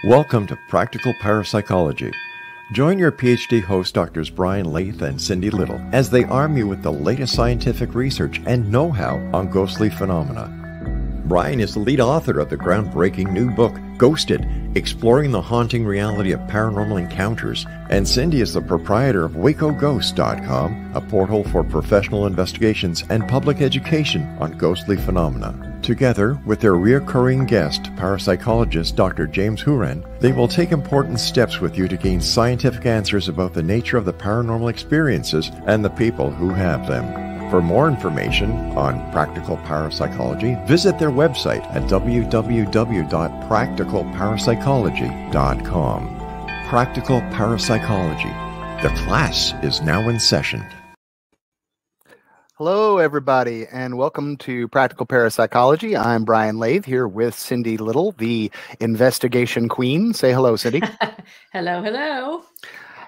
Welcome to Practical Parapsychology. Join your PhD host Drs. Brian Leith and Cindy Little as they arm you with the latest scientific research and know-how on ghostly phenomena. Brian is the lead author of the groundbreaking new book, Ghosted, Exploring the Haunting Reality of Paranormal Encounters, and Cindy is the proprietor of WacoGhost.com, a portal for professional investigations and public education on ghostly phenomena. Together, with their recurring guest, parapsychologist Dr. James Huran, they will take important steps with you to gain scientific answers about the nature of the paranormal experiences and the people who have them. For more information on practical parapsychology, visit their website at www.practicalparapsychology.com. Practical Parapsychology. The class is now in session. Hello, everybody, and welcome to Practical Parapsychology. I'm Brian Leith here with Cindy Little, the investigation queen. Say hello, Cindy. Hello, hello.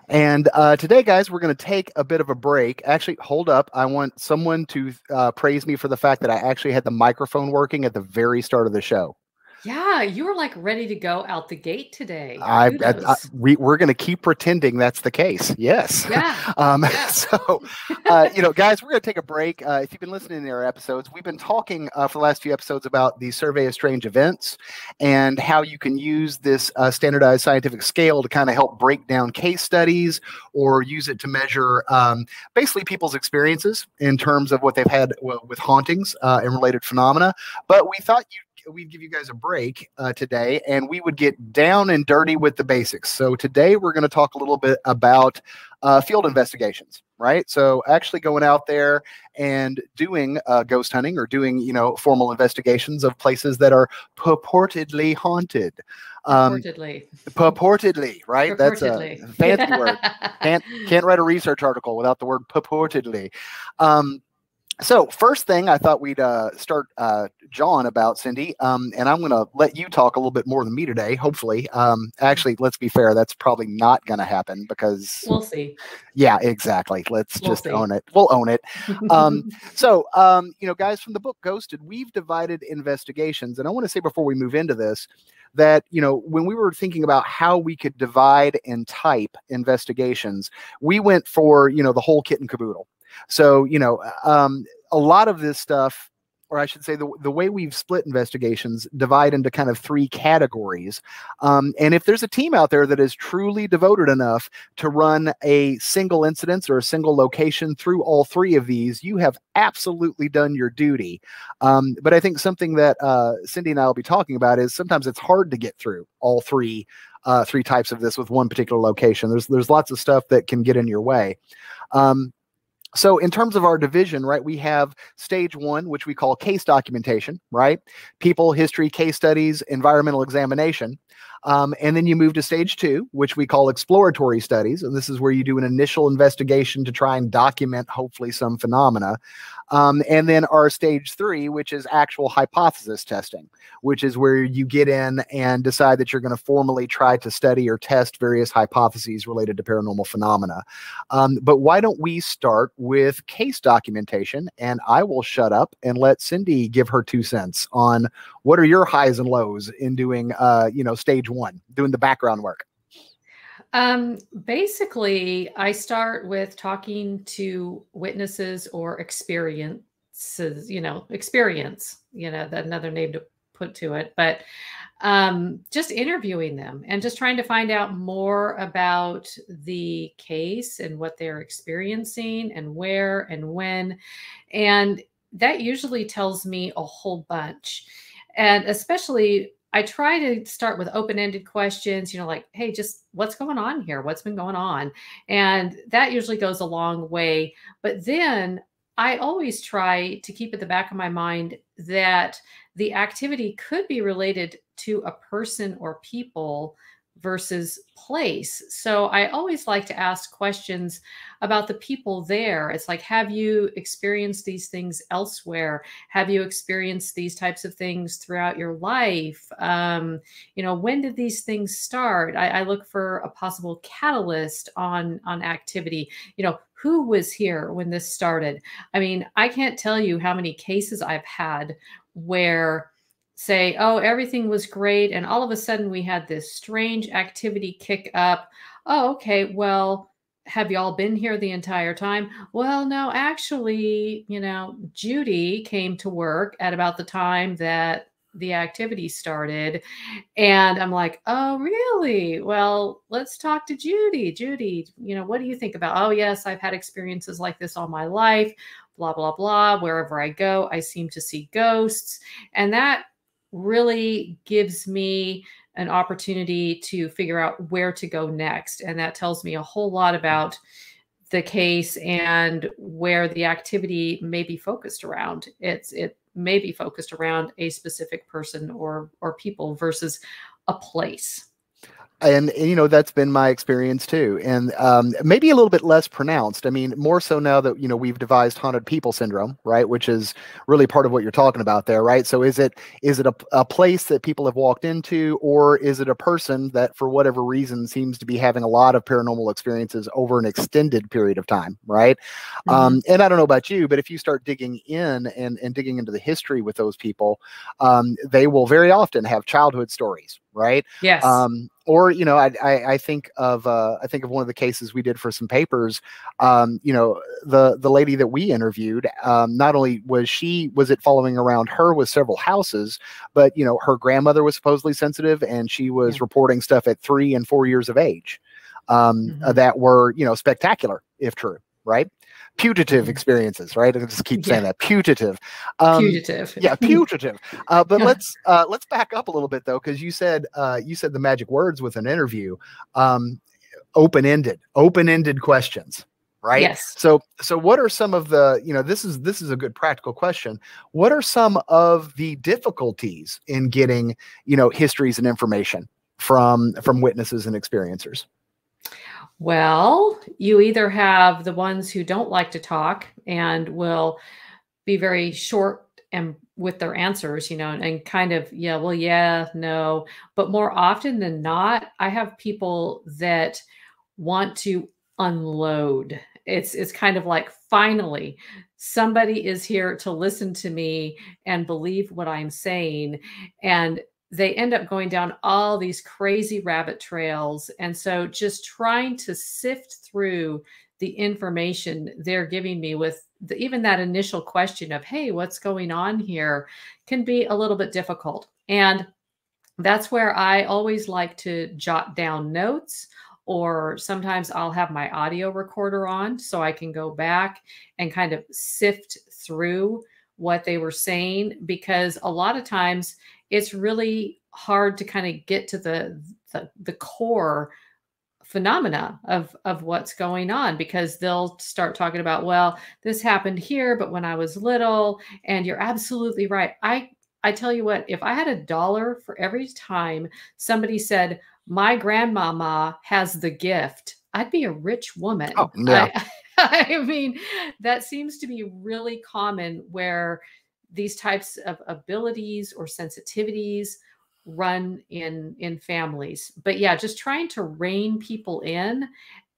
And today, guys, we're going to take a bit of a break. Actually, hold up. I want someone to praise me for the fact that I actually had the microphone working at the very start of the show. Yeah, you were like ready to go out the gate today. We're going to keep pretending that's the case. Yes. Yeah. So, guys, we're going to take a break. If you've been listening to our episodes, we've been talking for the last few episodes about the Survey of Strange Events and how you can use this standardized scientific scale to kind of help break down case studies or use it to measure basically people's experiences in terms of what they've had with hauntings and related phenomena. But we thought we'd give you guys a break today, and we would get down and dirty with the basics. So today we're going to talk a little bit about field investigations, right? So actually going out there and doing ghost hunting or doing, formal investigations of places that are purportedly haunted. Purportedly, right? Purportedly. That's a fancy word. Can't write a research article without the word purportedly. So first thing I thought we'd start John about, Cindy, and I'm going to let you talk a little bit more than me today, hopefully. Actually, let's be fair, that's probably not going to happen because... We'll see. Yeah, exactly. We'll just own it. We'll own it. Guys, from the book Ghosted, we've divided investigations. And I want to say before we move into this, that, when we were thinking about how we could divide and type investigations, we went for, the whole kit and caboodle. So, a lot of this stuff, or I should say the way we've split investigations divide into kind of three categories. And if there's a team out there that is truly devoted enough to run a single incident or a single location through all three of these, you have absolutely done your duty. But I think something that Cindy and I will be talking about is sometimes it's hard to get through all three types of this with one particular location. There's lots of stuff that can get in your way. So in terms of our division, right, we have stage one, which we call case documentation, right? People, history, case studies, environmental examination. And then you move to stage two, which we call exploratory studies. And this is where you do an initial investigation to try and document, hopefully, some phenomena. And then our stage three, which is actual hypothesis testing, which is where you get in and decide that you're going to formally try to study or test various hypotheses related to paranormal phenomena. But why don't we start with case documentation, and I will shut up and let Cindy give her 2 cents on what are your highs and lows in doing, stage one, doing the background work. Basically, I start with talking to witnesses or experience, another name to put to it, but just interviewing them and just trying to find out more about the case and what they're experiencing and where and when. And that usually tells me a whole bunch. And especially I try to start with open-ended questions, like, hey, just what's going on here? What's been going on? And that usually goes a long way. But then I always try to keep at the back of my mind that the activity could be related to a person or people versus place. So I always like to ask questions about the people there. It's like, have you experienced these things elsewhere? Have you experienced these types of things throughout your life? When did these things start? I look for a possible catalyst on activity. Who was here when this started? I mean, I can't tell you how many cases I've had where say, oh, everything was great, and all of a sudden we had this strange activity kick up. Oh, okay, well, have y'all been here the entire time? Well, no, actually, Judy came to work at about the time that the activity started. And I'm like, oh, really? Well, let's talk to Judy. Judy, what do you think about? Oh, yes, I've had experiences like this all my life, blah, blah, blah. Wherever I go, I seem to see ghosts. And that really gives me an opportunity to figure out where to go next. And that tells me a whole lot about the case and where the activity may be focused around. It may be focused around a specific person or people versus a place. And that's been my experience too, and maybe a little bit less pronounced. I mean, more so now that we've devised haunted people syndrome, right? Which is really part of what you're talking about there, right? So is it a place that people have walked into, or is it a person that for whatever reason seems to be having a lot of paranormal experiences over an extended period of time, right? And I don't know about you, but if you start digging in and digging into the history with those people, they will very often have childhood stories, right? Yes. Or I think of one of the cases we did for some papers. The lady that we interviewed, not only was it following around her with several houses, but her grandmother was supposedly sensitive, and she was reporting stuff at 3 and 4 years of age that were spectacular if true, right? Putative experiences, right? I just keep saying that, putative. Putative. Yeah, putative. But let's back up a little bit though, because you said the magic words with an interview, open-ended questions, right? Yes. So what are some of the this is a good practical question. What are some of the difficulties in getting histories and information from witnesses and experiencers? Well, you either have the ones who don't like to talk and will be very short and with their answers, and kind of, yeah, well, yeah, no. But more often than not, I have people that want to unload. It's kind of like, finally, somebody is here to listen to me and believe what I'm saying. And they end up going down all these crazy rabbit trails. And so just trying to sift through the information they're giving me with even that initial question of, hey, what's going on here, can be a little bit difficult. And that's where I always like to jot down notes, or sometimes I'll have my audio recorder on so I can go back and kind of sift through what they were saying, because a lot of times it's really hard to kind of get to the core phenomena of what's going on, because they'll start talking about, well, this happened here, but when I was little. And you're absolutely right. I tell you what, if I had $1 for every time somebody said, my grandmama has the gift, I'd be a rich woman. Oh, yeah. I mean, that seems to be really common, where these types of abilities or sensitivities run in families. But yeah, just trying to rein people in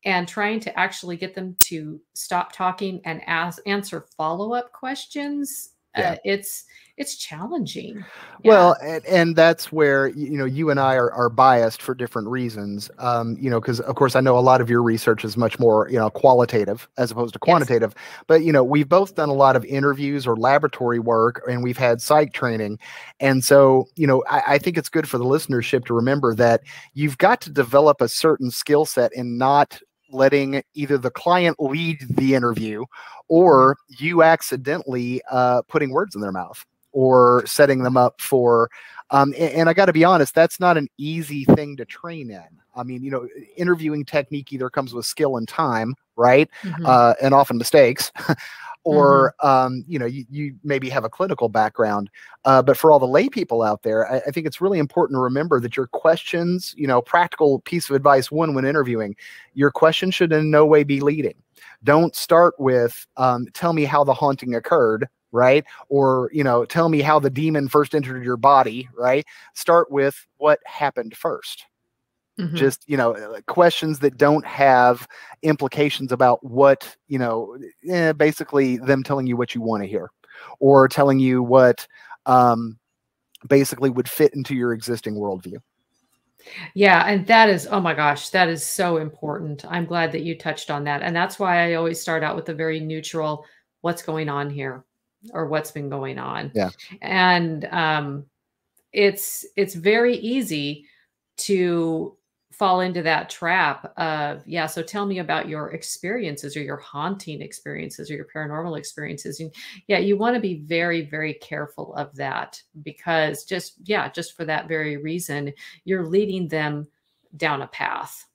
and trying to actually get them to stop talking and answer follow-up questions. Yeah. It's challenging. Well, and that's where you and I are biased for different reasons. Because of course I know a lot of your research is much more qualitative as opposed to quantitative. Yes. But we've both done a lot of interviews or laboratory work, and we've had psych training, and so I think it's good for the listenership to remember that you've got to develop a certain skill set in not letting either the client lead the interview, or you accidentally putting words in their mouth, or setting them up for, and I got to be honest, that's not an easy thing to train in. I mean, interviewing technique either comes with skill and time, right? And often mistakes, or, you maybe have a clinical background. But for all the lay people out there, I think it's really important to remember that your questions, practical piece of advice, when interviewing, your question should in no way be leading. Don't start with, tell me how the haunting occurred, right? Or, tell me how the demon first entered your body, right? Start with what happened first. Just, questions that don't have implications about what, basically them telling you what you want to hear, or telling you what, basically would fit into your existing worldview. Yeah, and that is, oh my gosh, that is so important. I'm glad that you touched on that. And that's why I always start out with a very neutral, what's going on here, or what's been going on. Yeah. And it's very easy to fall into that trap of, yeah, so tell me about your experiences, or your haunting experiences, or your paranormal experiences. And yeah, you want to be very, very careful of that, because just for that very reason, you're leading them down a path.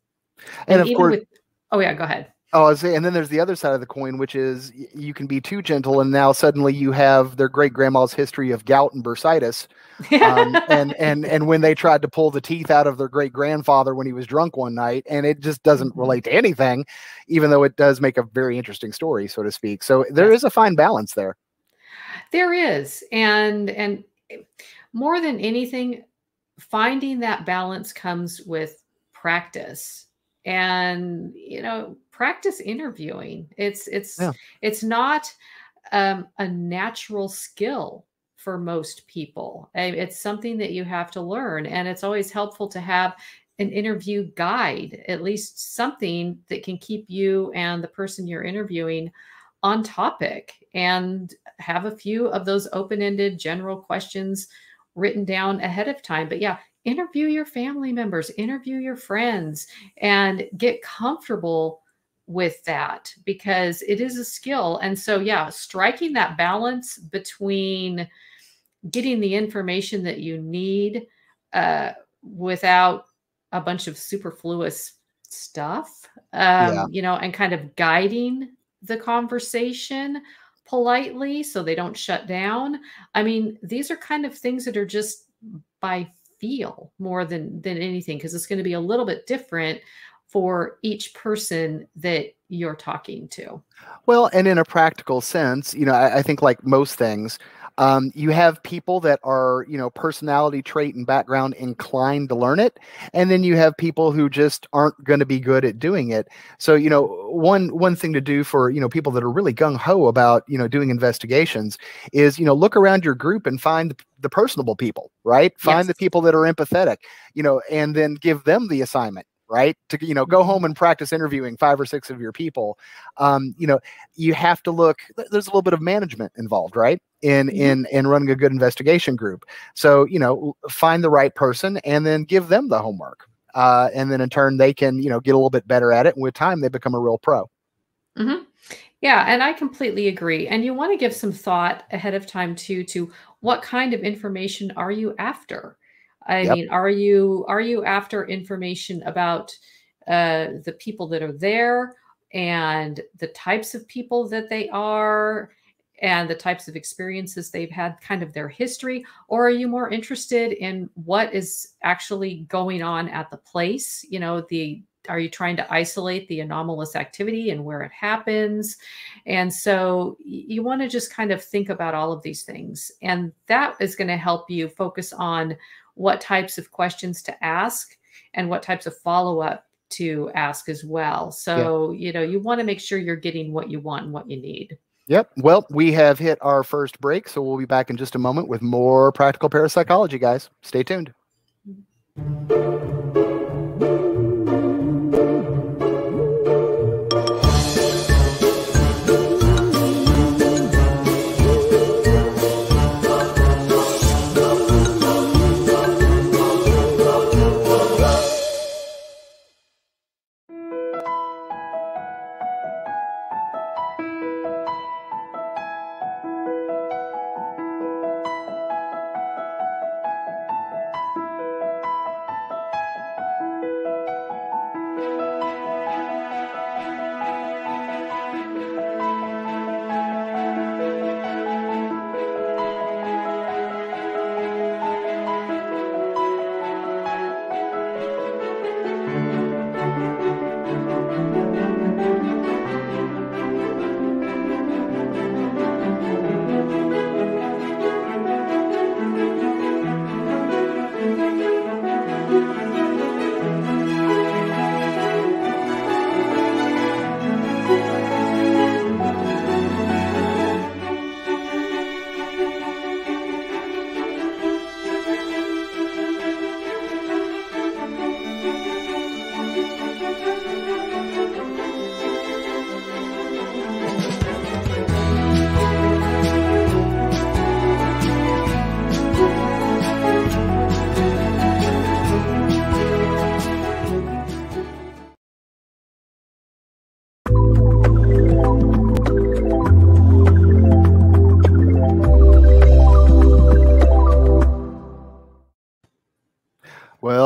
And And of even course, with, oh yeah, go ahead. oh, I was saying, and then there's the other side of the coin, which is you can be too gentle, and now suddenly you have their great grandma's history of gout and bursitis. And when they tried to pull the teeth out of their great grandfather when he was drunk one night, and it just doesn't relate to anything, even though it does make a very interesting story, so to speak. So there is a fine balance there. There is. And more than anything, finding that balance comes with practice. And practice interviewing. It's not a natural skill for most people. It's something that you have to learn, and it's always helpful to have an interview guide, at least something that can keep you and the person you're interviewing on topic, and have a few of those open-ended general questions written down ahead of time. But yeah, interview your family members, interview your friends, and get comfortable with that, because it is a skill. And so, yeah, striking that balance between getting the information that you need without a bunch of superfluous stuff, and kind of guiding the conversation politely so they don't shut down. I mean, these are kind of things that are just by feel more than anything, because it's going to be a little bit different for each person that you're talking to. Well, and in a practical sense, I think like most things, you have people that are, personality trait and background inclined to learn it. And then you have people who just aren't going to be good at doing it. So, one thing to do for, people that are really gung ho about, doing investigations is, look around your group and find the personable people, right? Find the people that are empathetic, and then give them the assignment, right? To, go home and practice interviewing 5 or 6 of your people. You have to look, there's a little bit of management involved, right? In running a good investigation group. So, find the right person and then give them the homework. And then in turn, they can, get a little bit better at it. And with time, they become a real pro. Mm-hmm. Yeah, and I completely agree. And you want to give some thought ahead of time too, to what kind of information are you after? I mean, are you after information about the people that are there, and the types of people that they are, and the types of experiences they've had, kind of their history? Or are you more interested in what is actually going on at the place? Are you trying to isolate the anomalous activity and where it happens? And so you want to just kind of think about all of these things. And that is going to help you focus on what types of questions to ask and what types of follow-up to ask as well. So, you want to make sure you're getting what you want and what you need. Yep. Well, we have hit our first break, so we'll be back in just a moment with more practical parapsychology, guys. Stay tuned.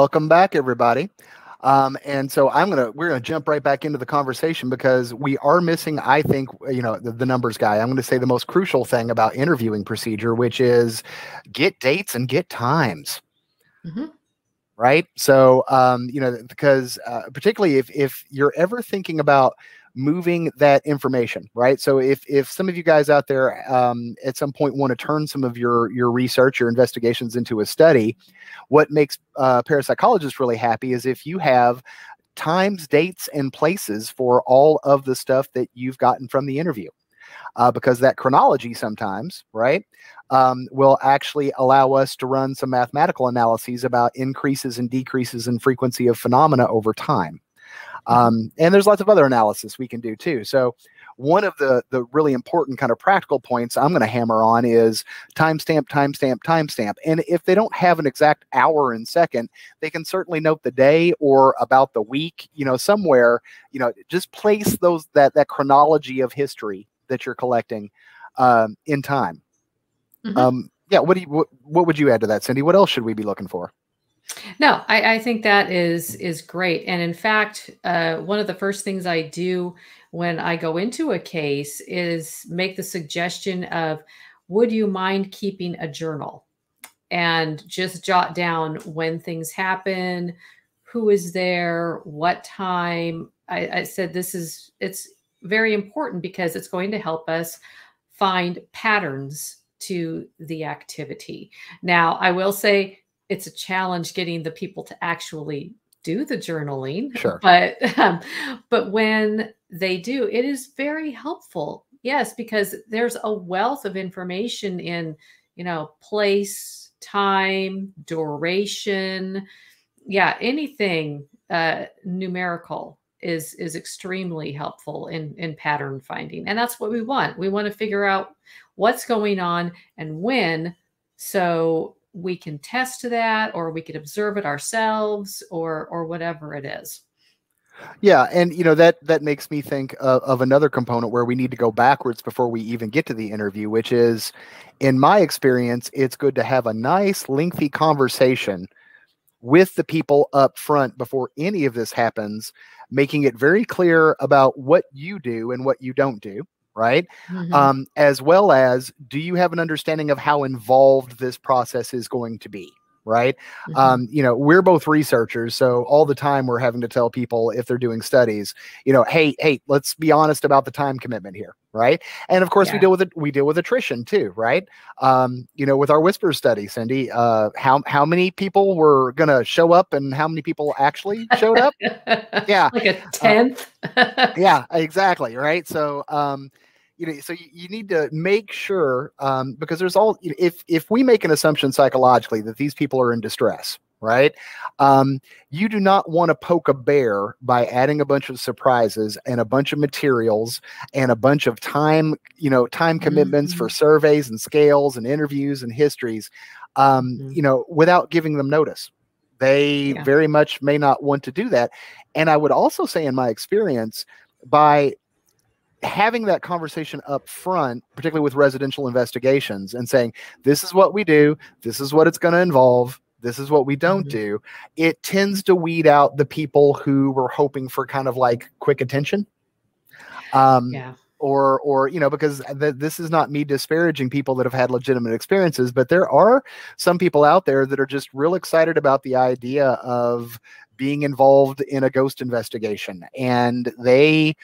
Welcome back, everybody. And so we're gonna jump right back into the conversation because we are missing, I think, the numbers guy. I'm going to say the most crucial thing about interviewing procedure, which is get dates and get times. Mm-hmm. Right. So, because particularly if you're ever thinking about moving that information, right? So if some of you guys out there at some point want to turn some of your research, your investigations into a study, what makes parapsychologists really happy is if you have times, dates, and places for all of the stuff that you've gotten from the interview. Because that chronology sometimes, right, will actually allow us to run some mathematical analyses about increases and decreases in frequency of phenomena over time. And there's lots of other analysis we can do too. So one of the really important kind of practical points I'm going to hammer on is timestamp, timestamp, timestamp. And if they don't have an exact hour and second, they can certainly note the day or about the week, somewhere, just place that chronology of history that you're collecting in time. Yeah. What would you add to that, Cindy? What else should we be looking for? No, I think that is great. And in fact, one of the first things I do when I go into a case is make the suggestion of, would you mind keeping a journal and just jot down when things happen, who is there, what time. I said it's very important because it's going to help us find patterns to the activity. Now, I will say it's a challenge getting the people to actually do the journaling. Sure. But when they do, it is very helpful. Yes, because there's a wealth of information in, place, time, duration. Yeah, anything numerical is extremely helpful in pattern finding. And that's what we want. We want to figure out what's going on and when, so we can test that, or we could observe it ourselves, or whatever it is. Yeah, and that makes me think of another component where we need to go backwards before we even get to the interview, which is, in my experience, it's good to have a nice, lengthy conversation with the people up front before any of this happens, making it very clear about what you do and what you don't do, right? As well as, do you have an understanding of how involved this process is going to be? Right. We're both researchers. So all the time we're having to tell people, if they're doing studies, hey, let's be honest about the time commitment here. Right. And of course, we deal with attrition too. Right. With our Whisper study, Cindy, how many people were going to show up and how many people actually showed up? Yeah. Like a tenth. Yeah, exactly. Right. So, so you need to make sure, because there's if we make an assumption psychologically that these people are in distress, right? You do not want to poke a bear by adding a bunch of surprises and a bunch of materials and a bunch of time commitments for surveys and scales and interviews and histories, without giving them notice. They very much may not want to do that. And I would also say, in my experience, by having that conversation up front, particularly with residential investigations, and saying, this is what we do, this is what it's going to involve, this is what we don't do, it tends to weed out the people who were hoping for kind of like quick attention. Or because this is not me disparaging people that have had legitimate experiences, but there are some people out there that are just real excited about the idea of being involved in a ghost investigation, and they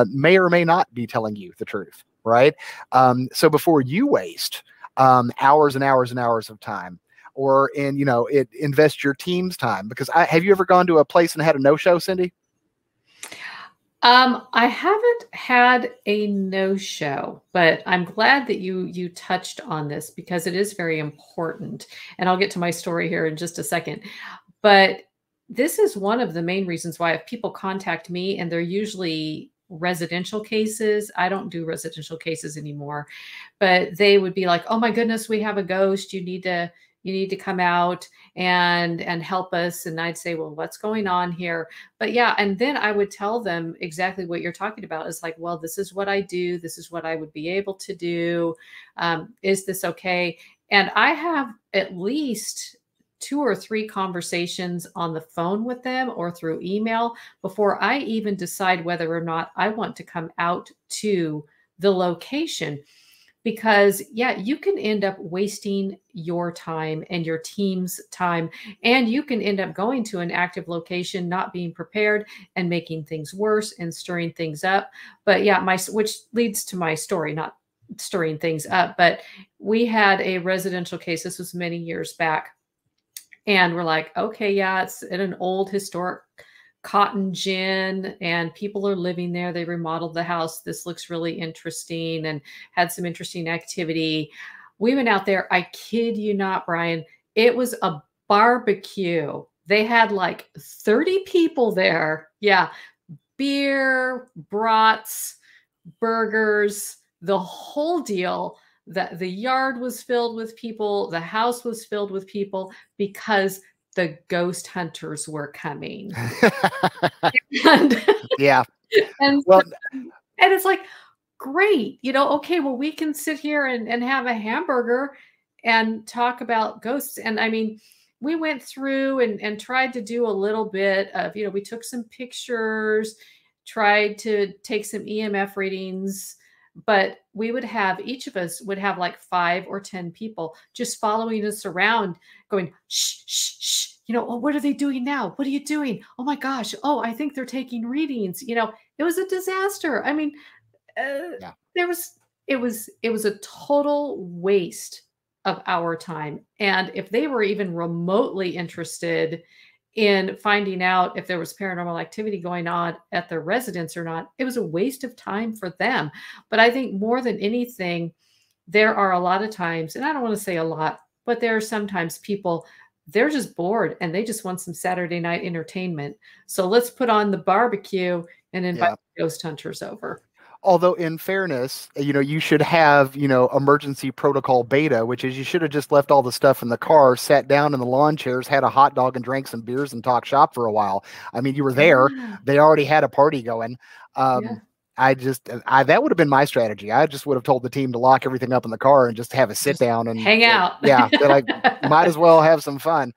may or may not be telling you the truth, right? So before you waste hours and hours and hours of time, or invest your team's time, because have you ever gone to a place and had a no-show, Cindy? I haven't had a no-show, but I'm glad that you touched on this because it is very important. And I'll get to my story here in just a second. But this is one of the main reasons why, if people contact me, and they're usually residential cases, I don't do residential cases anymore, but they would be like, oh my goodness, we have a ghost. You need to come out and help us. And I'd say, well, what's going on here? But yeah. And then I would tell them exactly what you're talking about. It's like, well, this is what I do. This is what I would be able to do. Is this okay? And I have at least 2 or 3 conversations on the phone with them or through email before I even decide whether or not I want to come out to the location. Because yeah, you can end up wasting your time and your team's time, and you can end up going to an active location, not being prepared and making things worse and stirring things up. But yeah, which leads to my story, not stirring things up, but we had a residential case. This was many years back. And we're like, okay, yeah, it's in an old historic cotton gin and people are living there. They remodeled the house. This looks really interesting and had some interesting activity. We went out there. I kid you not, Brian. It was a barbecue. They had like 30 people there. Yeah. Beer, brats, burgers, the whole deal. That the yard was filled with people. The house was filled with people because the ghost hunters were coming. and, Yeah. And, Well, and it's like, great, okay, well, we can sit here and have a hamburger and talk about ghosts. And I mean, we went through and tried to do a little bit of, we took some pictures, tried to take some EMF readings, but we would have, each of us would have like 5 or 10 people just following us around going, shh, shh, shh. Oh, what are they doing now? What are you doing? Oh my gosh. Oh, I think they're taking readings. It was a disaster. I mean, yeah. it was a total waste of our time. And if they were even remotely interested in finding out if there was paranormal activity going on at their residence or not, it was a waste of time for them. But I think more than anything, there are a lot of times, and I don't want to say a lot, but there are sometimes people, they're just bored and they just want some Saturday night entertainment. So let's put on the barbecue and invite ghost hunters over. Although in fairness, you should have, emergency protocol beta, which is you should have just left all the stuff in the car, sat down in the lawn chairs, had a hot dog and drank some beers and talked shop for a while. I mean, you were there. Yeah. They already had a party going. That would have been my strategy. I just would have told the team to lock everything up in the car and just have a sit down and hang out. Yeah. They're like, might as well have some fun.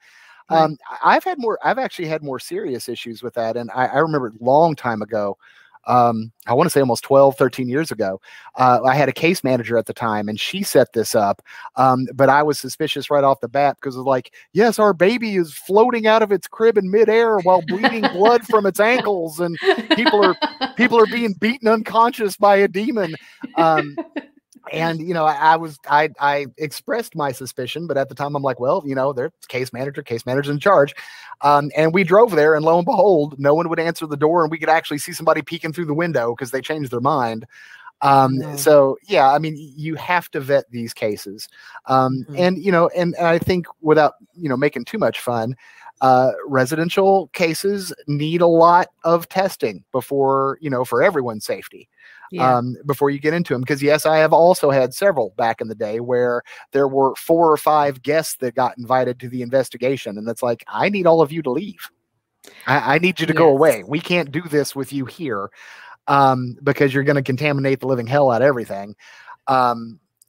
Right. I've actually had more serious issues with that. And I remember a long time ago, I want to say almost 12, 13 years ago, I had a case manager at the time and she set this up. But I was suspicious right off the bat because it was like, yes, our baby is floating out of its crib in midair while bleeding blood from its ankles. And people are being beaten unconscious by a demon. And, I expressed my suspicion, but at the time I'm like, well, there's case manager's in charge. And we drove there and lo and behold, no one would answer the door and we could actually see somebody peeking through the window because they changed their mind. So yeah, I mean, you have to vet these cases. And I think without, making too much fun, residential cases need a lot of testing before, for everyone's safety. Yeah. Before you get into them. Because yes, I have also had several back in the day where there were 4 or 5 guests that got invited to the investigation. And it's like, I need all of you to leave. I need you to go away. We can't do this with you here because you're going to contaminate the living hell out of everything.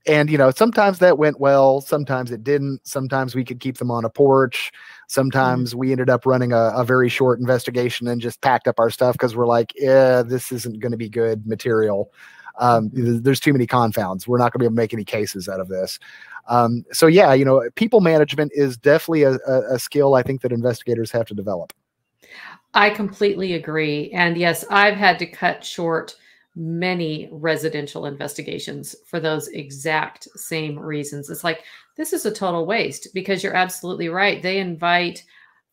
And, sometimes that went well. Sometimes it didn't. Sometimes we could keep them on a porch. Sometimes we ended up running a very short investigation and just packed up our stuff because we're like, yeah, this isn't going to be good material. There's too many confounds. We're not going to be able to make any cases out of this. So, yeah, people management is definitely a skill I think that investigators have to develop. I completely agree. And yes, I've had to cut short many residential investigations for those exact same reasons. It's like, this is a total waste because you're absolutely right. They invite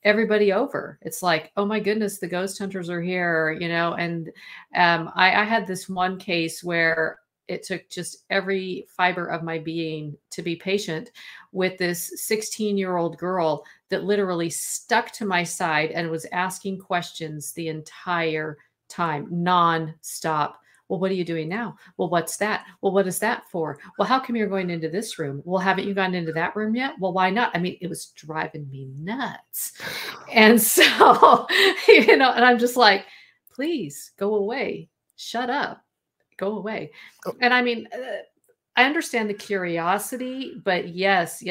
everybody over. It's like, oh my goodness, the ghost hunters are here, and I had this one case where it took just every fiber of my being to be patient with this 16-year-old girl that literally stuck to my side and was asking questions the entire time, non-stop. Well, what are you doing now? Well, what's that? Well, what is that for? Well, how come you're going into this room? Well, haven't you gone into that room yet? Well, why not? I mean, it was driving me nuts. And so, and I'm just like, please go away. Shut up. Go away. And I mean, I understand the curiosity, but yes,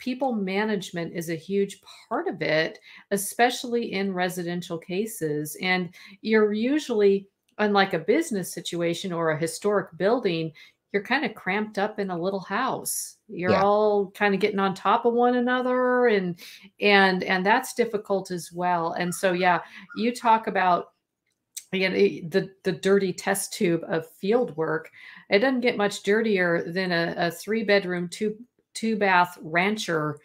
people management is a huge part of it, especially in residential cases. And you're usually, unlike a business situation or a historic building, you're kind of cramped up in a little house. You're all kind of getting on top of one another, and that's difficult as well. And so, yeah, you talk about, again, the dirty test tube of field work. It doesn't get much dirtier than a 3-bedroom, two bath rancher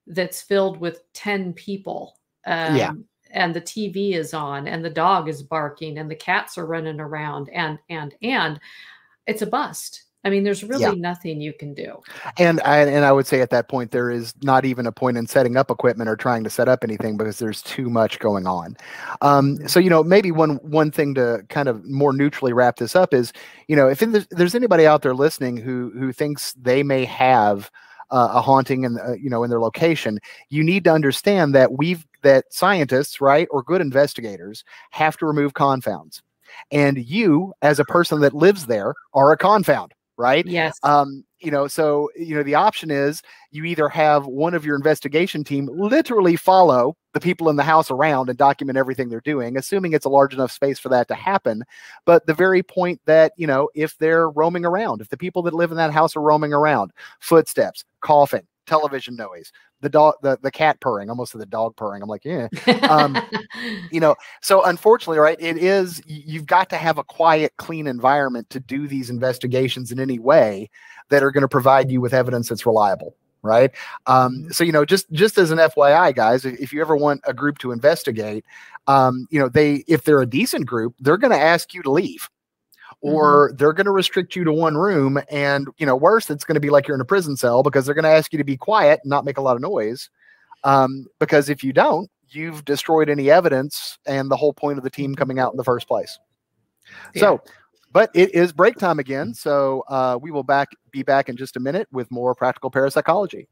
that's filled with 10 people. And the TV is on, and the dog is barking, and the cats are running around, and it's a bust. I mean, there's really nothing you can do. And I would say at that point, there is not even a point in setting up equipment or trying to set up anything, because there's too much going on. So, you know, maybe one thing to kind of more neutrally wrap this up is, you know, if there's anybody out there listening who thinks they may have a haunting in, you know, in their location, you need to understand that that scientists, right, or good investigators have to remove confounds. And you, as a person that lives there, are a confound. Right? Yes. You know, so, you know, the option is you either have one of your investigation team literally follow the people in the house around and document everything they're doing, assuming it's a large enough space for that to happen. But the very point that, you know, if they're roaming around, if the people that live in that house are roaming around, footsteps, coughing, television noise, the dog, the cat purring, almost the dog purring. I'm like, yeah. You know, so unfortunately, right, you've got to have a quiet, clean environment to do these investigations in any way that are going to provide you with evidence that's reliable. Right. So, you know, just as an FYI, guys, if you ever want a group to investigate, you know, if they're a decent group, they're going to ask you to leave. Or they're going to restrict you to one room, and, you know, worse, it's going to be like you're in a prison cell, because they're going to ask you to be quiet and not make a lot of noise. Because if you don't, you've destroyed any evidence and the whole point of the team coming out in the first place. Yeah. So, but it is break time again. So we will be back in just a minute with more practical parapsychology.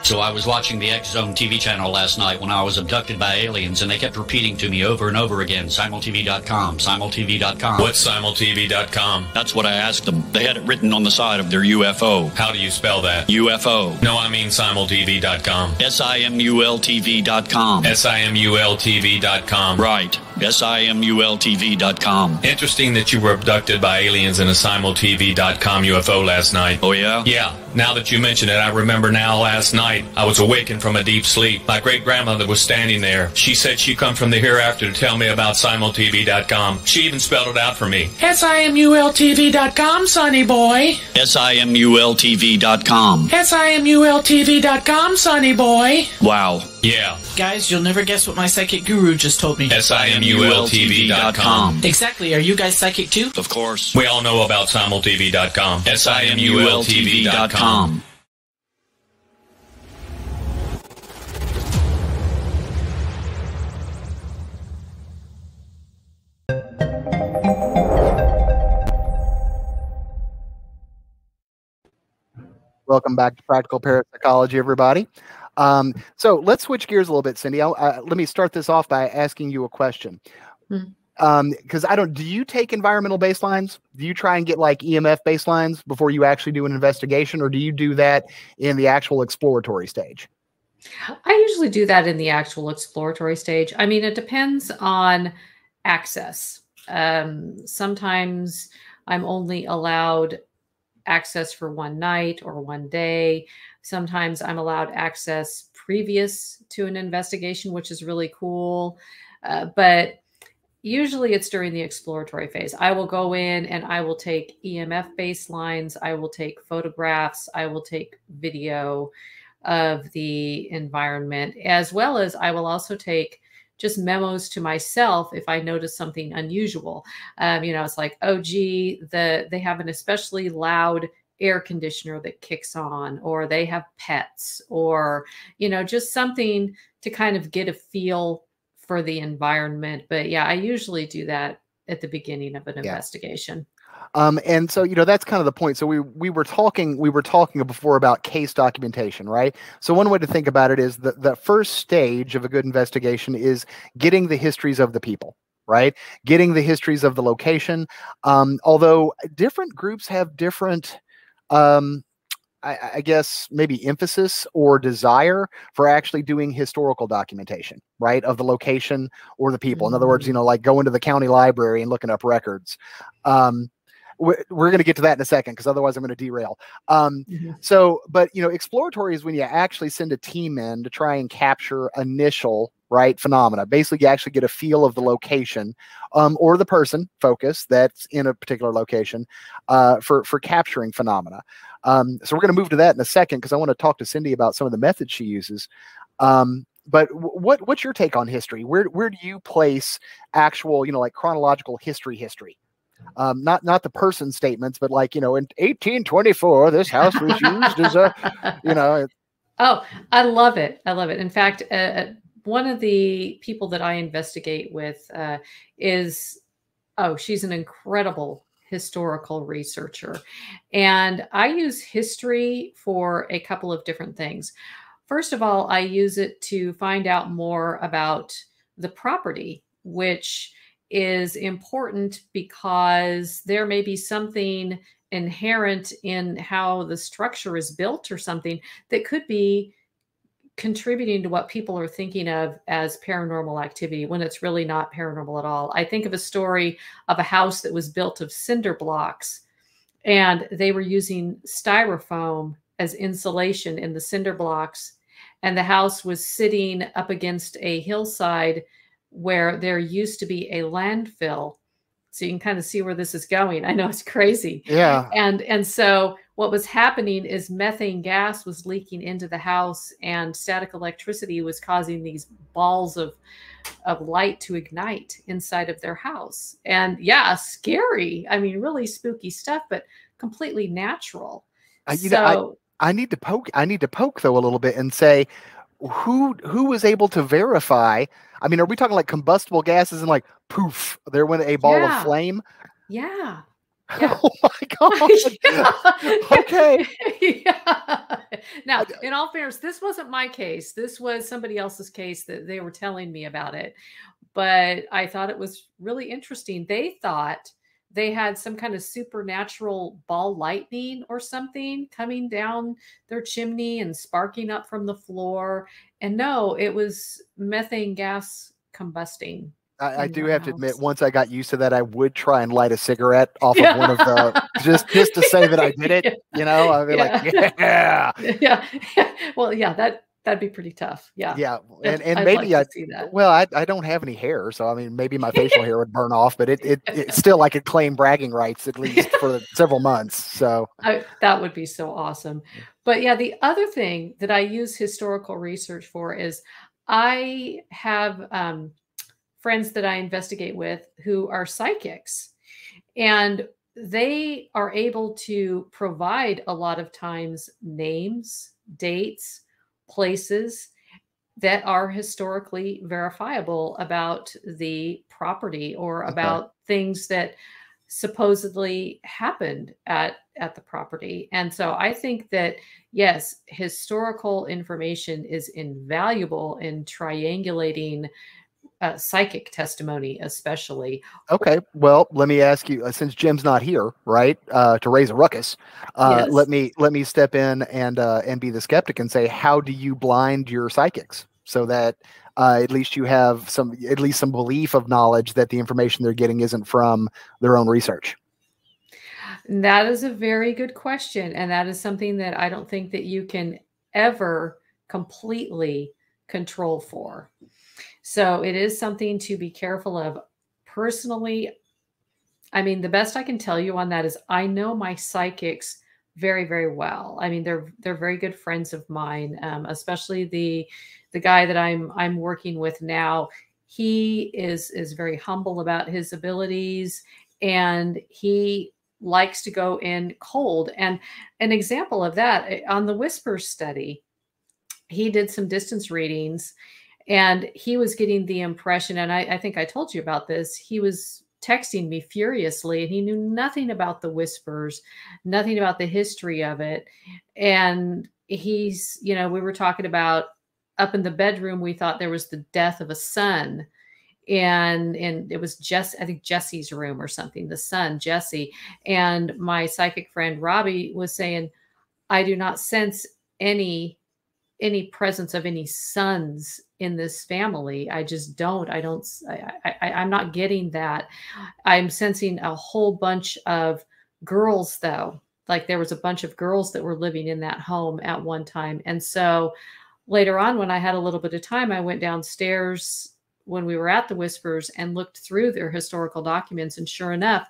So I was watching the X Zone TV channel last night when I was abducted by aliens, and they kept repeating to me over and over again, simultv.com, simultv.com. What's simultv.com? That's what I asked them. They had it written on the side of their UFO. How do you spell that? UFO. No, I mean simultv.com. simultv.com. simultv.com. Right. simultv.com. Interesting that you were abducted by aliens in a simultv.com UFO last night. Oh, yeah? Yeah. Now that you mention it, I remember now last night I was awakened from a deep sleep. My great-grandmother was standing there. She said she come from the hereafter to tell me about simultv.com. She even spelled it out for me. simultv.com, sonny boy. simultv.com. simultv.com, sonny boy. Wow. Yeah. Guys, you'll never guess what my psychic guru just told me. simultv.com. Exactly. Are you guys psychic too? Of course. We all know about simultv.com. simultv.com. Welcome back to Practical Parapsychology, everybody. So let's switch gears a little bit, Cindy. Let me start this off by asking you a question. Because do you take environmental baselines? Do you try and get like EMF baselines before you actually do an investigation, or do you do that in the actual exploratory stage? I usually do that in the actual exploratory stage. I mean, it depends on access. Sometimes I'm only allowed access for one night or one day. Sometimes I'm allowed access previous to an investigation, which is really cool. But usually it's during the exploratory phase. I will go in and I will take EMF baselines. I will take photographs. I will take video of the environment, as well as I will also take just memos to myself if I notice something unusual. You know, it's like, oh, gee, they have an especially loud air conditioner that kicks on, or they have pets, or, you know, just something to kind of get a feel for the environment. But yeah, I usually do that at the beginning of an investigation. And so, that's kind of the point. So we were talking before about case documentation, right? So one way to think about it is the first stage of a good investigation is getting the histories of the people, right? Getting the histories of the location. Although different groups have different, I guess maybe emphasis or desire for actually doing historical documentation, right, of the location or the people. In other words, like going to the county library and looking up records. We're going to get to that in a second, because otherwise I'm going to derail. So, but exploratory is when you actually send a team in to try and capture initial phenomena. Basically, you actually get a feel of the location or the person focus that's in a particular location for capturing phenomena. So we're going to move to that in a second, because I want to talk to Cindy about some of the methods she uses. But what's your take on history? Where do you place actual, like chronological history? Not the person statements, but like, in 1824, this house was used as a, Oh, I love it. I love it. In fact, one of the people that I investigate with she's an incredible historical researcher. And I use history for a couple of different things. First of all, I use it to find out more about the property, which is important because there may be something inherent in how the structure is built or something that could be contributing to what people are thinking of as paranormal activity when it's really not paranormal at all. I think of a story of a house that was built of cinder blocks, and they were using styrofoam as insulation in the cinder blocks. And the house was sitting up against a hillside where there used to be a landfill. So you can kind of see where this is going. I know it's crazy. Yeah. And so what was happening is methane gas was leaking into the house, and static electricity was causing these balls of light to ignite inside of their house. And yeah, scary. I mean, really spooky stuff, but completely natural. I need to poke though a little bit and say, who was able to verify? I mean, are we talking like combustible gases and like poof, there went a ball of flame? Yeah. Oh my God. Yeah. Okay. Yeah. Now, in all fairness, this wasn't my case. This was somebody else's case that they were telling me about it. But I thought it was really interesting. They thought they had some kind of supernatural ball lightning or something coming down their chimney and sparking up from the floor. And no, it was methane gas combusting. I do have to admit, once I got used to that, I would try and light a cigarette off of one of the, just to say that I did it, I'd be like, yeah. Yeah. Well, yeah, that'd be pretty tough. Yeah. Yeah. And maybe like to see that. Well, I don't have any hair. So, I mean, maybe my facial hair would burn off, but it still, I could claim bragging rights at least for several months. So that would be so awesome. But yeah, the other thing that I use historical research for is I have, friends that I investigate with who are psychics, and they are able to provide a lot of times names, dates, places that are historically verifiable about the property or about things that supposedly happened at the property. And so I think that, yes, historical information is invaluable in triangulating psychic testimony, especially. Okay. Well, let me ask you, since Jim's not here, right, to raise a ruckus, Yes. let me step in and be the skeptic and say, how do you blind your psychics so that at least you have some belief of knowledge that the information they're getting isn't from their own research? That is a very good question. And that is something that I don't think that you can ever completely control for. So it is something to be careful of. Personally, I mean, the best I can tell you on that is I know my psychics very, very well. I mean, they're very good friends of mine, especially the guy that I'm working with now. He is very humble about his abilities, and he likes to go in cold. And an example of that on the Whisper study, he did some distance readings. And he was getting the impression, and I think I told you about this, he was texting me furiously, and he knew nothing about the whispers, nothing about the history of it. And he's, you know, we were talking about up in the bedroom, we thought there was the death of a son. And it was I think Jesse's room or something, the son, Jesse. And my psychic friend Robbie was saying, I do not sense any presence of any sons in this family. I just don't. I'm not getting that. I'm sensing a whole bunch of girls, though. Like there was a bunch of girls that were living in that home at one time. And so later on, when I had a little bit of time, I went downstairs when we were at the Whispers and looked through their historical documents. And sure enough,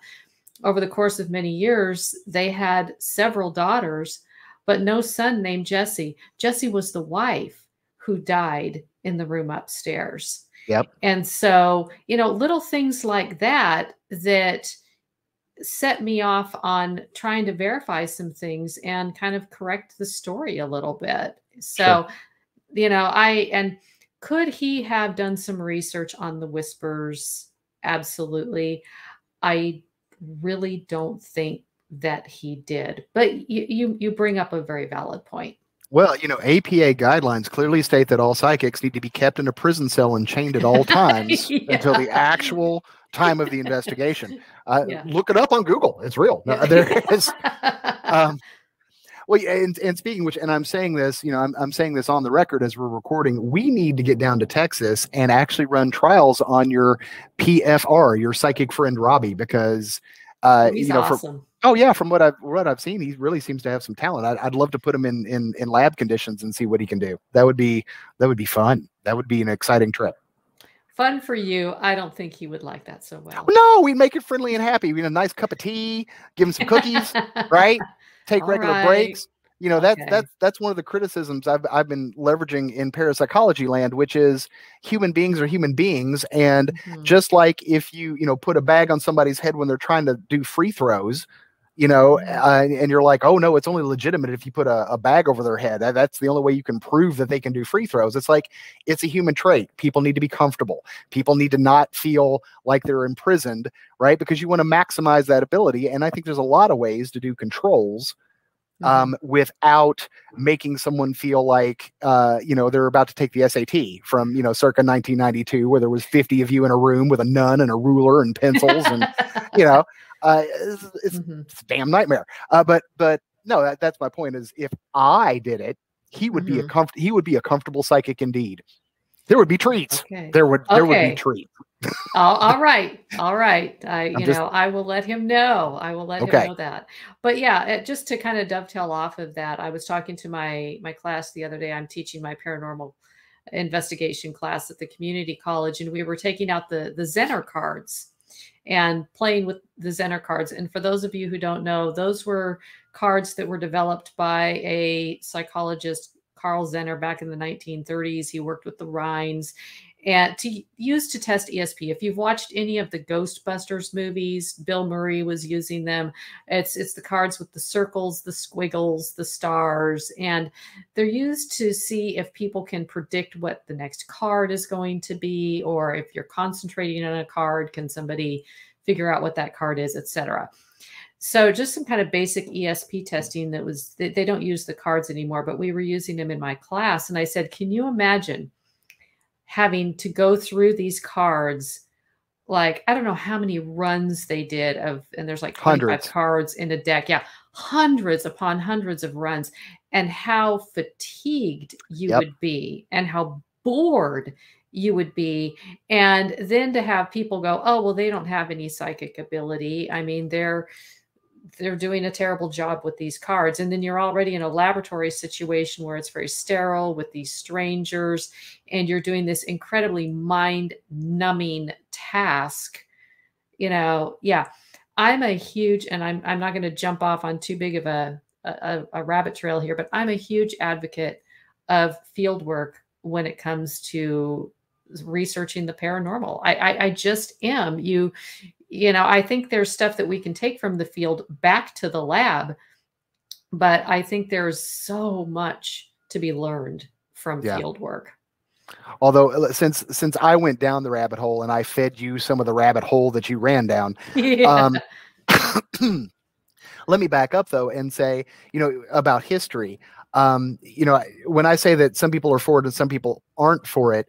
over the course of many years, they had several daughters, but no son named Jesse. Jesse was the wife who died in the room upstairs. Yep. And so, you know, little things like that set me off on trying to verify some things and kind of correct the story a little bit. So, you know, and could he have done some research on the Whispers? Absolutely. I really don't think that he did, but you bring up a very valid point. Well, you know, APA guidelines clearly state that all psychics need to be kept in a prison cell and chained at all times until the actual time of the investigation. Look it up on Google. It's real. No, there is. Well, and speaking of which, and I'm saying this, you know, I'm saying this on the record as we're recording, we need to get down to Texas and actually run trials on your PFR, your psychic friend Robbie, because he's you know, awesome. From what I've seen, he really seems to have some talent. I'd love to put him in lab conditions and see what he can do. That would be fun. That would be an exciting trip. Fun for you. I don't think he would like that so well. No, we'd make it friendly and happy. We need a nice cup of tea, give him some cookies, right? Take regular breaks. You know, that's one of the criticisms I've been leveraging in parapsychology land, which is human beings are human beings. And just like if you put a bag on somebody's head when they're trying to do free throws, you know, and you're like, oh no, it's only legitimate if you put a bag over their head. That's the only way you can prove that they can do free throws. It's like, it's a human trait. People need to be comfortable. People need to not feel like they're imprisoned, right? Because you want to maximize that ability. And I think there's a lot of ways to do controls without making someone feel like, they're about to take the SAT from, circa 1992, where there was 50 of you in a room with a nun and a ruler and pencils and, it's a damn nightmare. But no, that's my point is if I did it, he would be a comfortable psychic indeed. There would be treats. Okay. There would be treats. All right. I will let him know. I will let him know that. But yeah, just to kind of dovetail off of that, I was talking to my class the other day. I'm teaching my paranormal investigation class at the community college, and we were taking out the Zener cards and playing with the Zener cards. And for those of you who don't know, those were cards that were developed by a psychologist, Carl Zener, back in the 1930s. He worked with the Rhines and to use to test ESP. If you've watched any of the Ghostbusters movies, Bill Murray was using them. It's the cards with the circles, the squiggles, the stars, and they're used to see if people can predict what the next card is going to be, or if you're concentrating on a card, can somebody figure out what that card is, etc. So just some kind of basic ESP testing they don't use the cards anymore, but we were using them in my class. And I said, can you imagine having to go through these cards? Like, I don't know how many runs they did and there's like 25 cards in a deck. Yeah. Hundreds upon hundreds of runs, and how fatigued you would be and how bored you would be. And then to have people go, oh, well, they don't have any psychic ability. I mean, they're doing a terrible job with these cards. And then you're already in a laboratory situation where it's very sterile with these strangers, and you're doing this incredibly mind-numbing task. I'm a huge, and I'm not going to jump off on too big of a rabbit trail here, but I'm a huge advocate of field work when it comes to researching the paranormal. I just am. I think there's stuff that we can take from the field back to the lab, but I think there's so much to be learned from field work. Although since I went down the rabbit hole and I fed you some of the rabbit hole that you ran down, Yeah. let me back up though and say, about history. When I say that some people are for it and some people aren't for it,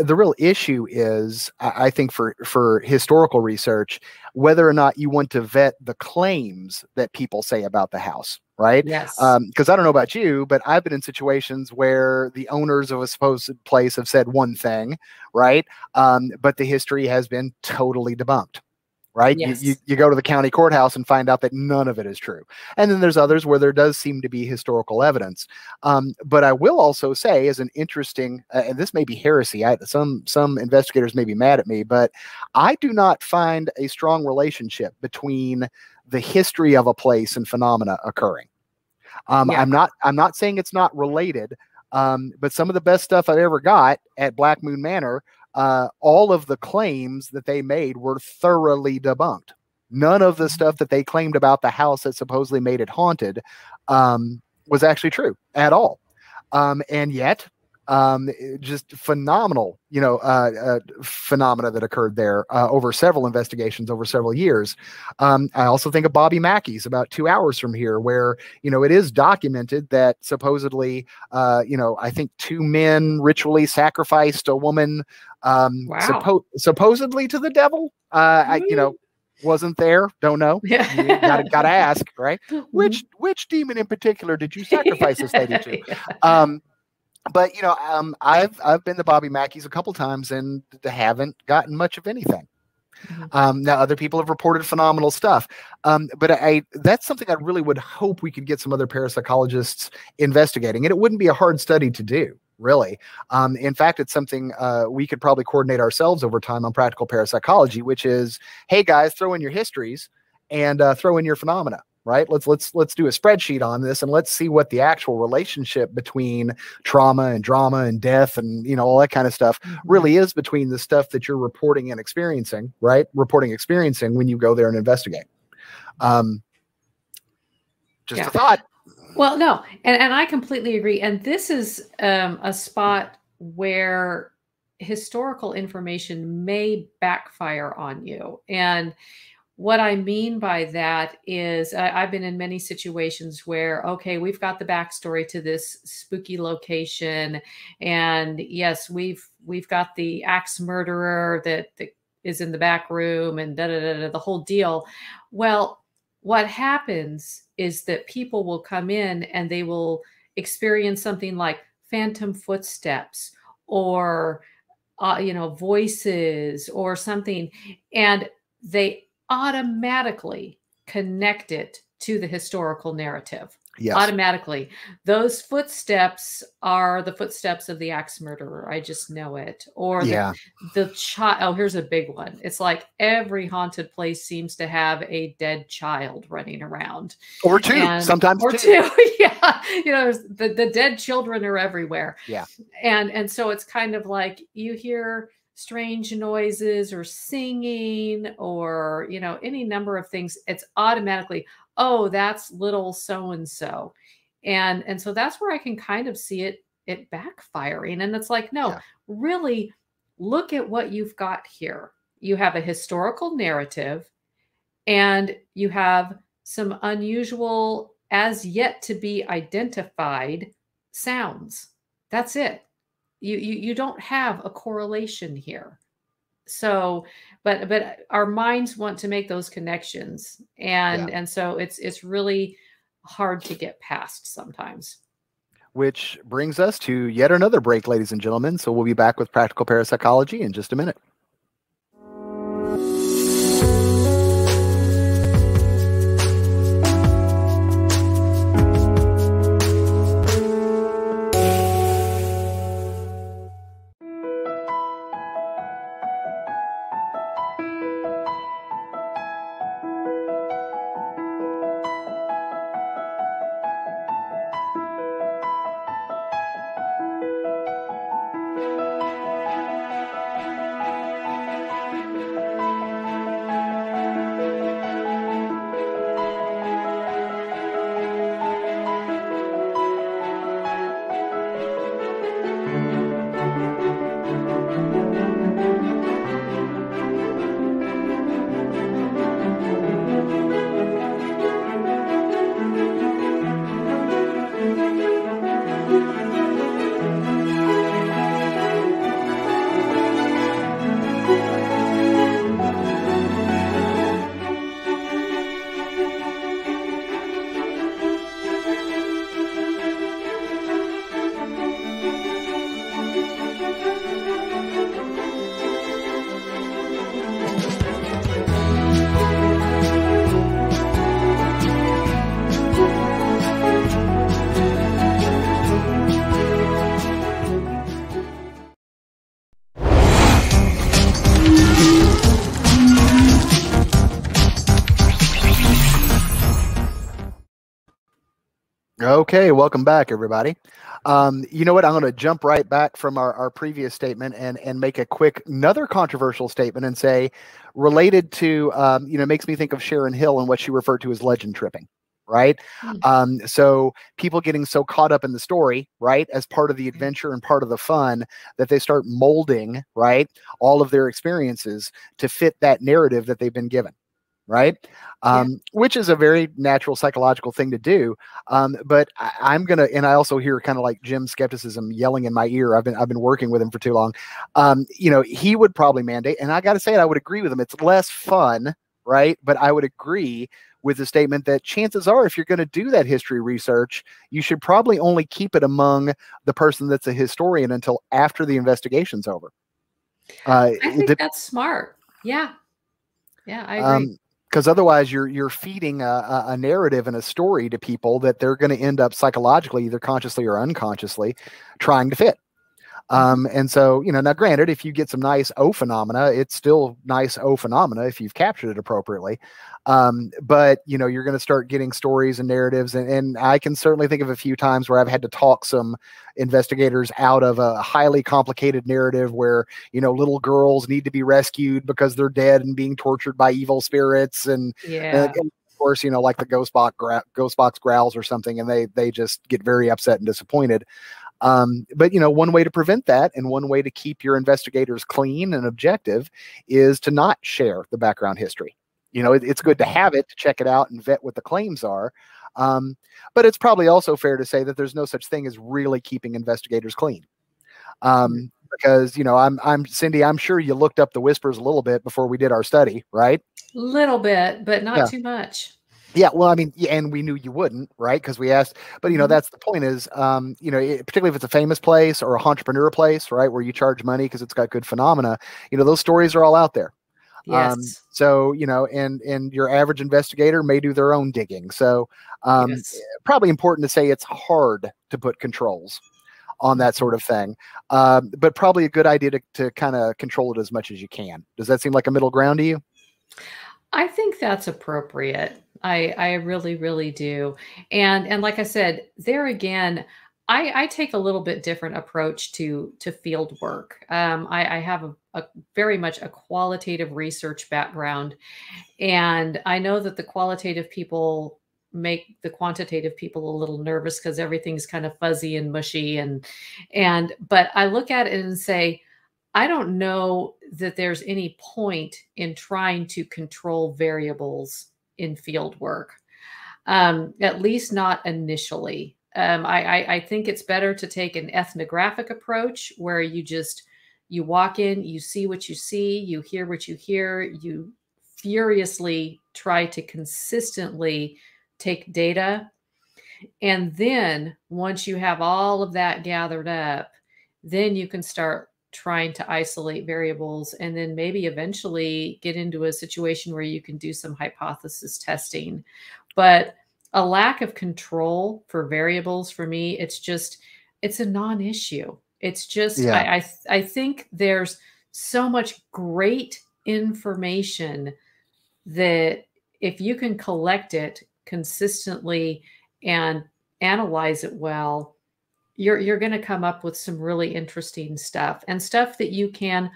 the real issue is, I think, for historical research, whether or not you want to vet the claims that people say about the house, right? Yes. Because I don't know about you, but I've been in situations where the owners of a supposed place have said one thing, right? But the history has been totally debunked. Right. Yes. You go to the county courthouse and find out that none of it is true. And then there's others where there does seem to be historical evidence. But I will also say, as an interesting, and this may be heresy, some investigators may be mad at me, but I do not find a strong relationship between the history of a place and phenomena occurring. Yeah. I'm not saying it's not related, but some of the best stuff I've ever got at Black Moon Manor, all of the claims that they made were thoroughly debunked. None of the stuff that they claimed about the house that supposedly made it haunted was actually true at all. And yet, just phenomenal, phenomena that occurred there over several investigations over several years. I also think of Bobby Mackey's about 2 hours from here, where, it is documented that supposedly, I think 2 men ritually sacrificed a woman, Wow. supposedly to the devil. Wasn't there, don't know. Yeah. You gotta ask, right? Which demon in particular did you sacrifice this lady to? Yeah. But I've been to Bobby Mackey's a couple times and haven't gotten much of anything. Now other people have reported phenomenal stuff, but that's something I really would hope we could get some other parapsychologists investigating, and it wouldn't be a hard study to do, really. In fact, it's something we could probably coordinate ourselves over time on Practical Parapsychology, which is, hey guys, throw in your histories and throw in your phenomena. Right? Let's do a spreadsheet on this and let's see what the actual relationship between trauma and drama and death and all that kind of stuff really is between the stuff that you're reporting and experiencing, right? Experiencing when you go there and investigate. Just a thought. Well, no, and I completely agree. And this is a spot where historical information may backfire on you. And what I mean by that is I've been in many situations where, okay, we've got the backstory to this spooky location. And yes, we've got the axe murderer that is in the back room and the whole deal. Well, what happens is that people will come in and they will experience something like phantom footsteps or, voices or something. And they automatically connect it to the historical narrative. Yes. Automatically. Those footsteps are the footsteps of the axe murderer. I just know it. Or the child. Oh, here's a big one. It's like every haunted place seems to have a dead child running around. Or two, sometimes or two. Yeah. The dead children are everywhere. Yeah. And so it's kind of like you hear strange noises or singing or, any number of things. It's automatically, oh, that's little so-and-so. And so that's where I can kind of see it backfiring. And it's like, no, really look at what you've got here. You have a historical narrative and you have some unusual, as yet to be identified sounds. That's it. You don't have a correlation here. So, but our minds want to make those connections. And so it's really hard to get past sometimes. Which brings us to yet another break, ladies and gentlemen. So we'll be back with Practical Parapsychology in just a minute. Okay, welcome back, everybody. You know what? I'm going to jump right back from our previous statement and make a quick, another controversial statement and say, related to, makes me think of Sharon Hill and what she referred to as legend tripping, right? So people getting so caught up in the story, right, as part of the adventure and part of the fun, that they start molding, right, all of their experiences to fit that narrative that they've been given. Right. Which is a very natural psychological thing to do. But I'm going to, and I also hear kind of like Jim's skepticism yelling in my ear. I've been working with him for too long. He would probably mandate, and I got to say it, I would agree with him. It's less fun. Right. But I would agree with the statement that chances are, if you're going to do that history research, you should probably only keep it among the person that's a historian until after the investigation's over. I think that's smart. Yeah. Yeah, I agree. Because otherwise you're feeding a narrative and a story to people that they're going to end up psychologically, either consciously or unconsciously, trying to fit. And so, now granted, if you get some nice O phenomena, it's still nice O phenomena if you've captured it appropriately. But, you're going to start getting stories and narratives. And I can certainly think of a few times where I've had to talk some investigators out of a highly complicated narrative where, little girls need to be rescued because they're dead and being tortured by evil spirits. And of course, like the ghost box growls or something, and they just get very upset and disappointed. But one way to prevent that, and one way to keep your investigators clean and objective, is to not share the background history. It's good to have it, to check it out and vet what the claims are. But it's probably also fair to say that there's no such thing as really keeping investigators clean. Because, I'm Cindy, I'm sure you looked up the whispers a little bit before we did our study, right? Little bit, but not too much. Yeah, well, I mean, and we knew you wouldn't, right? Because we asked, but that's the point is, particularly if it's a famous place or a entrepreneur place, right, where you charge money because it's got good phenomena, those stories are all out there. Yes. So, and your average investigator may do their own digging. So, probably important to say it's hard to put controls on that sort of thing, but probably a good idea to kind of control it as much as you can. Does that seem like a middle ground to you? I think that's appropriate. I really, really do. And like I said, there again, I take a little bit different approach to field work. I have a very much a qualitative research background, and I know that the qualitative people make the quantitative people a little nervous because everything's kind of fuzzy and mushy, but I look at it and say, I don't know that there's any point in trying to control variables in field work, at least not initially. I think it's better to take an ethnographic approach where you walk in, you see what you see, you hear what you hear, you furiously try to consistently take data. And then once you have all of that gathered up, then you can start trying to isolate variables, and then maybe eventually get into a situation where you can do some hypothesis testing. But a lack of control for variables, for me, it's a non-issue. It's just, I think there's so much great information that if you can collect it consistently and analyze it well, you're going to come up with some really interesting stuff, and stuff that you can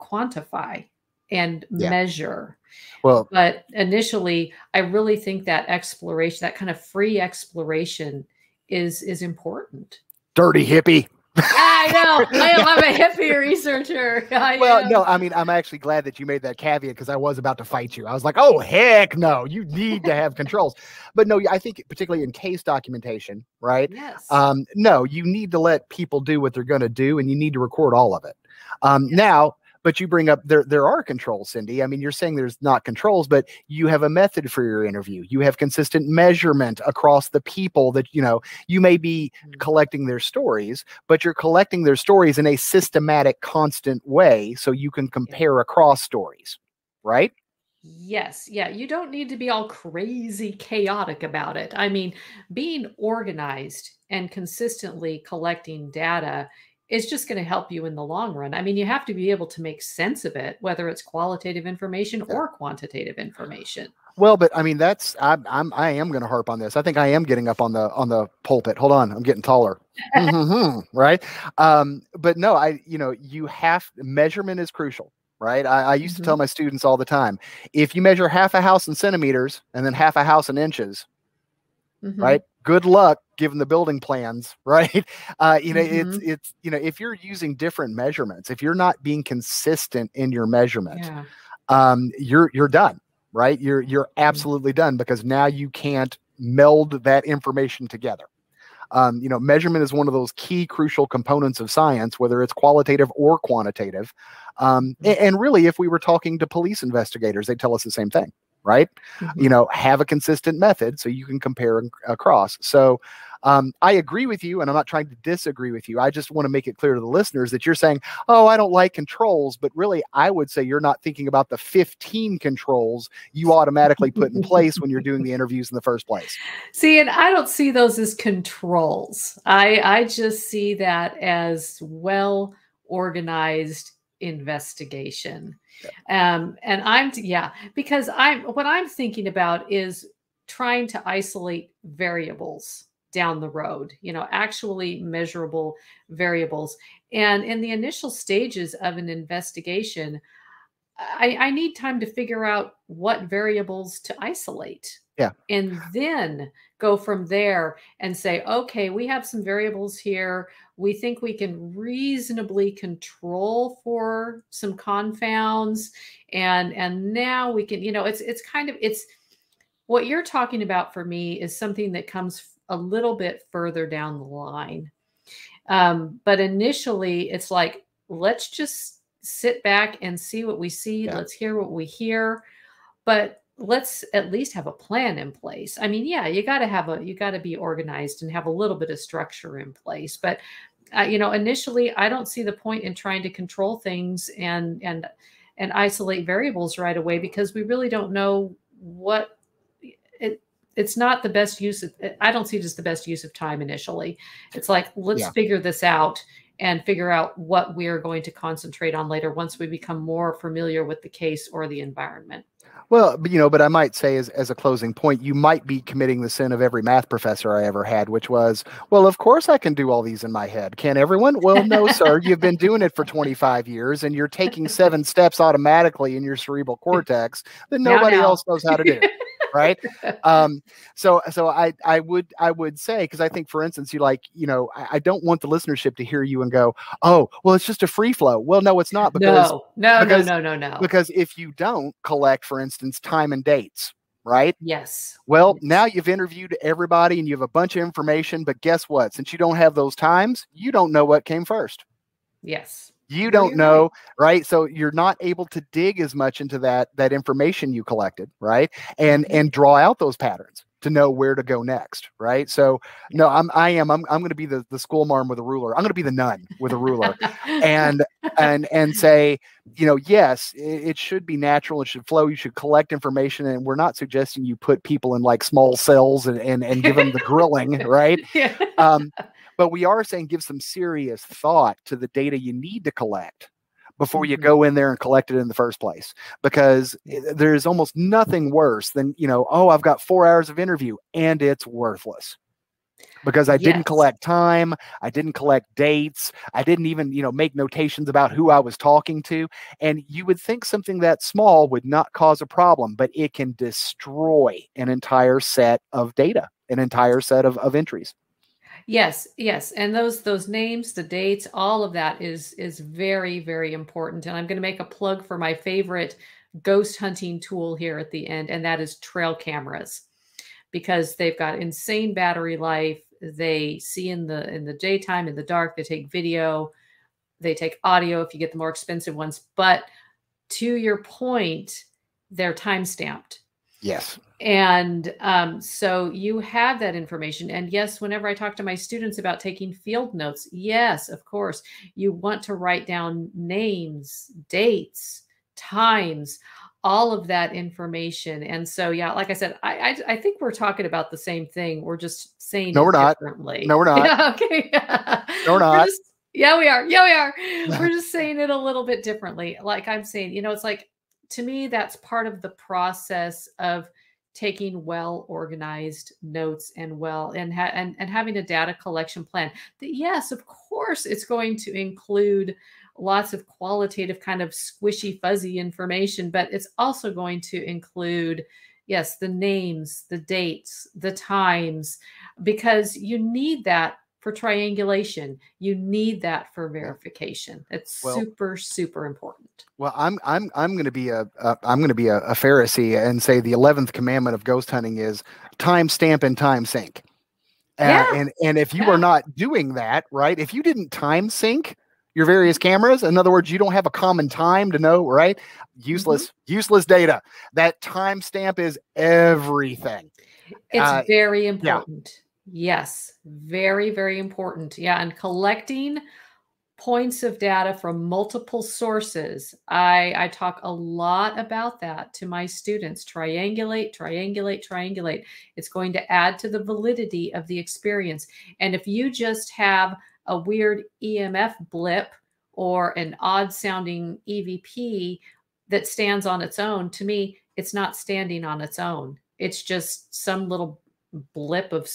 quantify and measure. Well, but initially, I really think that exploration, that kind of free exploration, is important. Dirty hippie. I know. I'm a hippie researcher. No, I mean, I'm actually glad that you made that caveat, because I was about to fight you. I was like, oh, heck no, you need to have controls. But no, I think particularly in case documentation, right? Yes. No, you need to let people do what they're going to do, and you need to record all of it. Now, but you bring up there are controls, Cindy. I mean, you're saying there's not controls, but you have a method for your interview. You have consistent measurement across the people that, you may be collecting their stories, but you're collecting their stories in a systematic, constant way so you can compare across stories, right? Yes. Yeah. You don't need to be all crazy chaotic about it. I mean, being organized and consistently collecting data is just going to help you in the long run. I mean, you have to be able to make sense of it, whether it's qualitative information or quantitative information. Well, but I mean, I am going to harp on this. I think I am getting up on the pulpit. Hold on, I'm getting taller. Right. But no, measurement is crucial. Right. I used to tell my students all the time, if you measure half a house in centimeters and then half a house in inches, right, good luck given the building plans. Right. It's if you're using different measurements, if you're not being consistent in your measurement, you're done. Right. You're absolutely done, because now you can't meld that information together. Measurement is one of those key crucial components of science, whether it's qualitative or quantitative. And really, if we were talking to police investigators, they'd tell us the same thing, right? Have a consistent method so you can compare across. So I agree with you, and I'm not trying to disagree with you. I just want to make it clear to the listeners that you're saying, oh, I don't like controls, but really I would say you're not thinking about the 15 controls you automatically put in place when you're doing the interviews in the first place. See, and I don't see those as controls. I just see that as well-organized investigation. And because what I'm thinking about is trying to isolate variables down the road, actually measurable variables. And in the initial stages of an investigation, I need time to figure out what variables to isolate. Yeah. And then go from there and say, okay, we have some variables here. We think we can reasonably control for some confounds. And now we can, it's what you're talking about for me is something that comes a little bit further down the line. But initially it's like, let's just sit back and see what we see. Yeah. Let's hear what we hear, but let's at least have a plan in place. I mean, yeah, you got to be organized and have a little bit of structure in place. But, initially I don't see the point in trying to control things and isolate variables right away, because we really don't know what it's not the best use of, I don't see it as the best use of time initially. It's like, let's figure this out and figure out what we're going to concentrate on later once we become more familiar with the case or the environment. Well, but I might say as a closing point, you might be committing the sin of every math professor I ever had, which was, well, of course I can do all these in my head. Can everyone? Well, no, sir. You've been doing it for 25 years and you're taking 7 steps automatically in your cerebral cortex that nobody else knows how to do. Right. So I would say, because I think, for instance, I don't want the listenership to hear you and go, oh, well, it's just a free flow. Well, no, it's not. Because no. Because if you don't collect, for instance, time and dates, right? Yes. Well, now you've interviewed everybody and you have a bunch of information, but guess what? Since you don't have those times, you don't know what came first. Yes. You don't know, right? So you're not able to dig as much into that information you collected, right? And draw out those patterns to know where to go next, right? So no, I'm going to be the school marm with a ruler. I'm going to be the nun with a ruler, and say, yes, it should be natural. It should flow. You should collect information, and we're not suggesting you put people in like small cells and give them the grilling, right? Yeah. But we are saying give some serious thought to the data you need to collect before you go in there and collect it in the first place. Because there's almost nothing worse than, I've got 4 hours of interview and it's worthless. Because I didn't collect time, I didn't collect dates, I didn't even, make notations about who I was talking to. And you would think something that small would not cause a problem, but it can destroy an entire set of data, an entire set of entries. Yes. And those names, the dates, all of that is very, very important. And I'm going to make a plug for my favorite ghost hunting tool here at the end, and that is trail cameras, because they've got insane battery life. They see in the daytime, in the dark. They take video, they take audio if you get the more expensive ones. But to your point, they're time stamped. Yes. And so you have that information. And yes, whenever I talk to my students about taking field notes, yes, of course, you want to write down names, dates, times, all of that information. And so, yeah, like I said, I think we're talking about the same thing. We're just saying it differently. No, we're not. Yeah, okay. No, we're not. Yeah, we are. Yeah, we are. We're just saying it a little bit differently. Like I'm saying, it's like, to me, that's part of the process of taking well organized notes and having a data collection plan. Yes, of course, it's going to include lots of qualitative kind of squishy, fuzzy information, but it's also going to include, yes, the names, the dates, the times, because you need that for triangulation. You need that for verification. It's super, super important. Well, I'm going to be a Pharisee and say the 11th commandment of ghost hunting is time stamp and time sync. And if you are not doing that, right? If you didn't time sync your various cameras, in other words, you don't have a common time to know, right? Useless data. That time stamp is everything. It's very important. Yeah. Yes, very, very important. Yeah, and collecting points of data from multiple sources. I talk a lot about that to my students. Triangulate, triangulate, triangulate. It's going to add to the validity of the experience. And if you just have a weird EMF blip or an odd sounding EVP that stands on its own, to me, it's not standing on its own. It's just some little blip of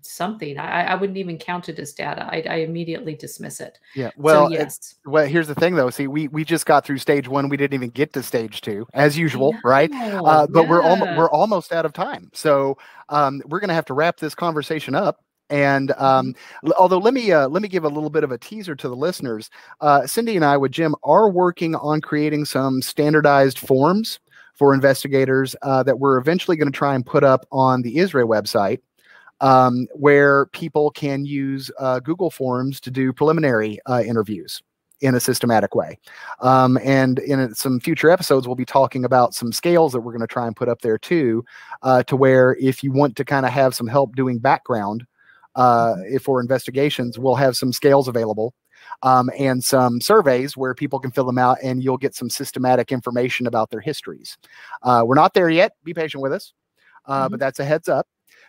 something. I wouldn't even count it as data. I immediately dismiss it. Yeah. Well, so, yes. Well, here's the thing though. See, we just got through stage 1. We didn't even get to stage 2 as usual, right? But we're almost out of time. So we're going to have to wrap this conversation up. And although let me give a little bit of a teaser to the listeners. Cindy and I with Jim are working on creating some standardized forms for investigators that we're eventually going to try and put up on the Israel website, where people can use Google Forms to do preliminary interviews in a systematic way. And in some future episodes, we'll be talking about some scales that we're going to try and put up there too, to where if you want to kind of have some help doing background for investigations, we'll have some scales available. And some surveys where people can fill them out and you'll get some systematic information about their histories. We're not there yet. Be patient with us, but that's a heads up.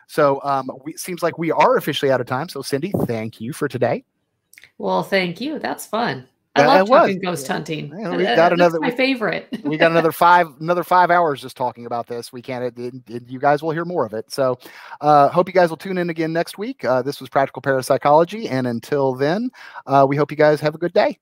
So it seems like we are officially out of time. So Cindy, thank you for today. Well, thank you. That's fun. I love talking ghost hunting. We got That's my favorite. We got another 5 hours just talking about this. We can't. You guys will hear more of it. So, hope you guys will tune in again next week. This was Practical Parapsychology, and until then, we hope you guys have a good day.